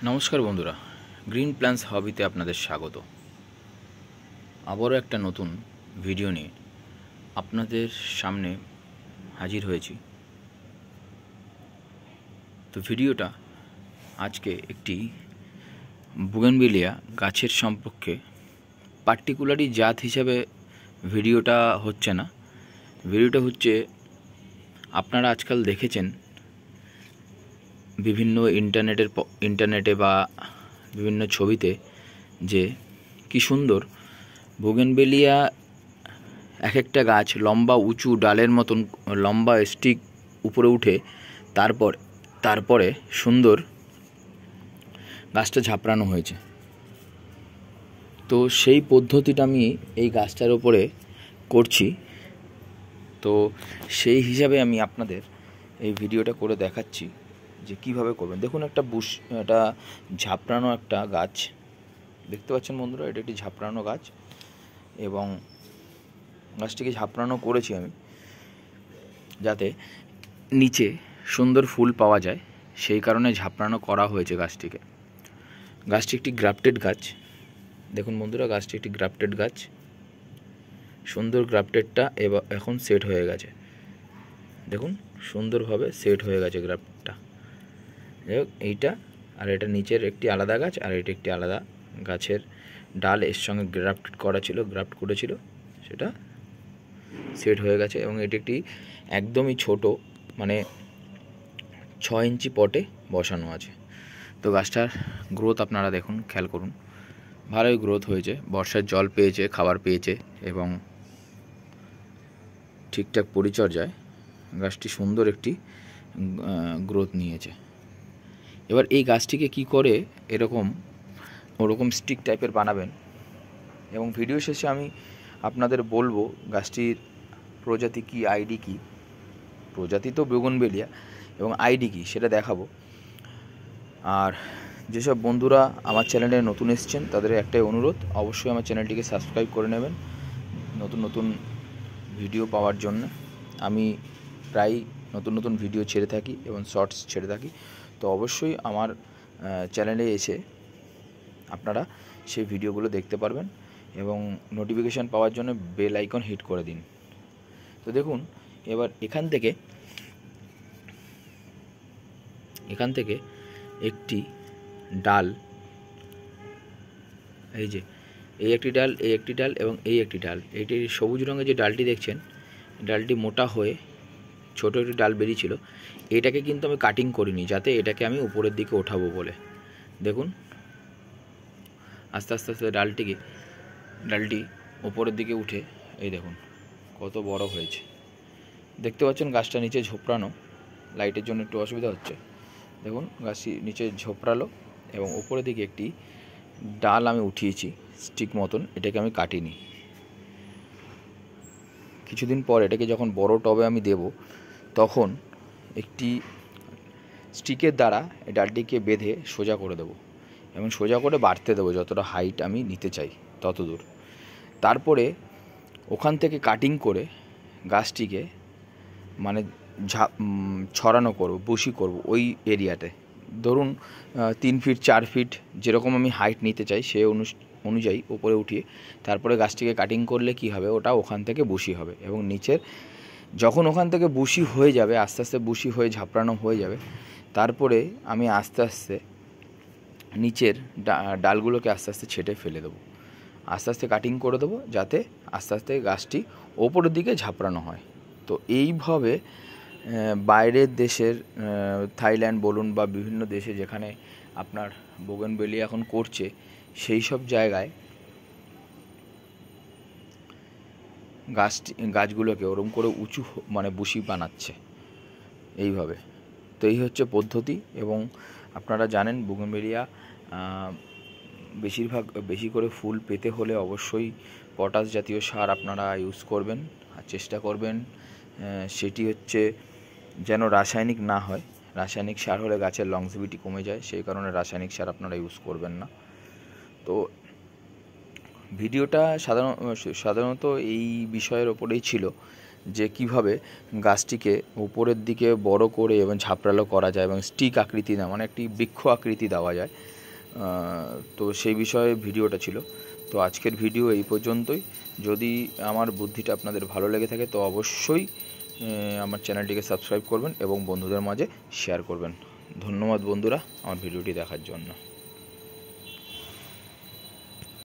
নমস্কার বন্ধুরা, green plans হবিতে আপনাদের স্বাগত। আবারও একটা নতুন ভিডিও নিয়ে আপনাদের সামনে হাজির হয়েছি। তো ভিডিওটা আজকে একটি বুগেনভিলিয়া গাছের সম্পর্কে পার্টিকুলারই জাত হিসাবে ভিডিওটা হচ্ছে না। ভিডিওটা হচ্ছে, আপনারা আজকাল দেখেছেন বিভিন্ন ইন্টারনেটে বা বিভিন্ন ছবিতে যে কি সুন্দর বুগেনভিলিয়া এক একটা গাছ লম্বা উঁচু ডালের মতন লম্বা স্টিক উপরে উঠে তারপরে সুন্দর গাছটা ঝাপড়ানো হয়েছে। তো সেই পদ্ধতিটা আমি এই গাছটার উপরে করছি। তো সেই হিসাবে আমি আপনাদের এই ভিডিওটা করে দেখাচ্ছি যে কিভাবে করবেন। দেখুন, একটা ঝাপড়ানো একটা গাছ দেখতে পাচ্ছেন বন্ধুরা। এটা একটি ঝাপড়ানো গাছ এবং গাছটিকে ঝাপড়ানো করেছি আমি যাতে নিচে সুন্দর ফুল পাওয়া যায়, সেই কারণে ঝাপড়ানো করা হয়েছে গাছটিকে। গাছটি একটি গ্রাফটেড গাছ। দেখুন বন্ধুরা, গাছটি একটি গ্রাফটেড গাছ। সুন্দর গ্রাফটেডটা এখন সেট হয়ে গেছে। দেখুন সুন্দরভাবে সেট হয়ে গেছে গ্রাফটটা। যাই হোক, এইটা আর এটা নিচের একটি আলাদা গাছ, আর এটা একটি আলাদা গাছের ডাল এর সঙ্গে গ্রাফট করেছিল, সেটা সেট হয়ে গেছে। এবং এটি একটি একদমই ছোট, মানে 6 ইঞ্চি পটে বসানো আছে। তো গাছটার গ্রোথ আপনারা দেখুন, খেয়াল করুন, ভালোই গ্রোথ হয়েছে। বর্ষার জল পেয়েছে, খাবার পেয়েছে এবং ঠিকঠাক পরিচর্যায় গাছটি সুন্দর একটি গ্রোথ নিয়েছে। এবার এই গাছটিকে কি করে ওরকম স্টিক টাইপের বানাবেন, এবং ভিডিও শেষে আমি আপনাদের বলবো গাছটির প্রজাতি কি, আইডি কি। প্রজাতি তো বুগেনভিলিয়া এবং আইডি কি সেটা দেখাবো। আর যেসব বন্ধুরা আমার চ্যানেলে নতুন এসেছেন তাদের একটাই অনুরোধ, অবশ্যই আমার চ্যানেলটিকে সাবস্ক্রাইব করে নেবেন নতুন নতুন ভিডিও পাওয়ার জন্য। আমি প্রায় নতুন ভিডিও ছেড়ে থাকি এবং শর্টস ছেড়ে থাকি। তো অবশ্যই আমার চ্যানেলে এসে আপনারা সেই ভিডিওগুলো দেখতে পারবেন এবং নোটিফিকেশান পাওয়ার জন্য বেল আইকন হিট করে দিন। তো দেখুন, এবার এখান থেকে একটি ডাল, এই যে এই একটি ডাল এবং এই একটি ডাল, এইটি সবুজ রঙের যে ডালটি দেখছেন, ডালটি মোটা হয়ে ছোটো একটি ডাল বেরিয়েছিল। এটাকে কিন্তু আমি কাটিং করিনি, যাতে এটাকে আমি উপরের দিকে ওঠাবো বলে। দেখুন আস্তে আস্তে ডালটি উপরের দিকে উঠে এই দেখুন কত বড় হয়েছে। দেখতে পাচ্ছেন গাছটা নিচে ঝোপড়ানো, লাইটের জন্য একটু অসুবিধা হচ্ছে। দেখুন গাছটি নিচে ঝোপড়ালো এবং উপরের দিকে একটি ডাল আমি উঠিয়েছি স্টিক মতন। এটাকে আমি কাটিনি। কিছুদিন পর এটাকে যখন বড় টবে আমি দেব, তখন একটি স্টিকের দ্বারা এই ডালটিকে বেঁধে সোজা করে দেবো এবং সোজা করে বাড়তে দেবো যতটা হাইট আমি নিতে চাই তত দূর। তারপরে ওখান থেকে কাটিং করে গাছটিকে মানে ছড়ানো করব, বুশি করব ওই এরিয়াতে। ধরুন 3 ফিট 4 ফিট যেরকম আমি হাইট নিতে চাই সে অনুযায়ী উপরে উঠিয়ে তারপরে গাছটিকে কাটিং করলে কি হবে, ওটা ওখান থেকে বুশি হবে। এবং নিচের যখন ওখান থেকে বুশি হয়ে যাবে, আস্তে আস্তে বুশি হয়ে ঝাপড়ানো হয়ে যাবে, তারপরে আমি আস্তে আস্তে নিচের ডালগুলোকে আস্তে আস্তে ছেঁটে ফেলে দেবো, আস্তে আস্তে কাটিং করে দেবো, যাতে আস্তে আস্তে গাছটি ওপরের দিকে ঝাপড়ানো হয়। তো এইভাবে বাইরের দেশের থাইল্যান্ড বলুন বা বিভিন্ন দেশে যেখানে আপনার বুগেনভিলিয়া এখন করছে, সেই সব জায়গায় গাছগুলোকে ওরম করে উঁচু মানে বুশি বানাচ্ছে এইভাবে। তো এই হচ্ছে পদ্ধতি। এবং আপনারা জানেন বুগেনভিলিয়া বেশি করে ফুল পেতে হলে অবশ্যই পটাশ জাতীয় সার আপনারা ইউজ করবেন, আর চেষ্টা করবেন সেটি হচ্ছে যেন রাসায়নিক না হয়। রাসায়নিক সার হলে গাছের লংজিভিটি কমে যায়, সেই কারণে রাসায়নিক সার আপনারা ইউজ করবেন না। তো ভিডিওটা সাধারণত এই বিষয়ের ওপরেই ছিল যে কিভাবে গাছটিকে উপরের দিকে বড় করে এবং ঝাপড়ালো করা যায় এবং স্টিক আকৃতি না মানে একটি বৃক্ষ আকৃতি দেওয়া যায়। তো সেই বিষয়ে ভিডিওটা ছিল। তো আজকের ভিডিও এই পর্যন্তই। যদি আমার বুদ্ধিটা আপনাদের ভালো লেগে থাকে তো অবশ্যই আমার চ্যানেলটিকে সাবস্ক্রাইব করবেন এবং বন্ধুদের মাঝে শেয়ার করবেন। ধন্যবাদ বন্ধুরা আমার ভিডিওটি দেখার জন্য।